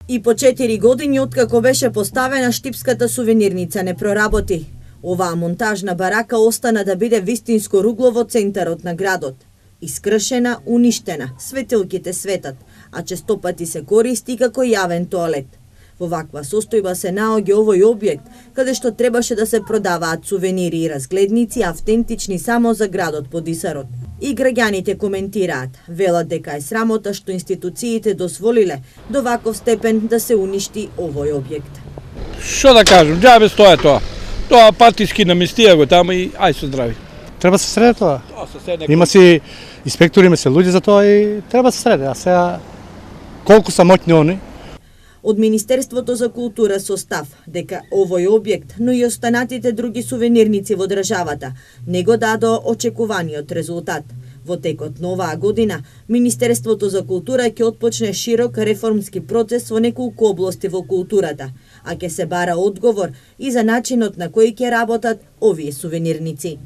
И по 4 години откако беше поставена штипската сувенирница не проработи. Оваа монтажна барака остана да биде вистинско ругло во центарот на градот. Искршена, уништена, светилките светат, а честопати се користи како јавен тоалет. Во ваква состојба се наоѓа овој објект, каде што требаше да се продаваат сувенири и разгледници автентични само за градот Подисарот. И граѓаните коментираат, велат дека е срамота што институциите дозволиле до ваков степен да се уништи овој објект. Што да кажам, џабе стоја тоа. Тоа партиски наместија го таму и ај со здрави. Треба се среде тоа. Има си инспектори, има се луѓе за тоа и треба се среде. А сега колку са моќни они? Од Министерството за култура со став дека овој објект, но и останатите други сувенирници во државата не го дадоа очекуваниот резултат. Во текот на оваа година, Министерството за култура ќе отпочне широк реформски процес во неколку области во културата, а ќе се бара одговор и за начинот на кој ќе работат овие сувенирници.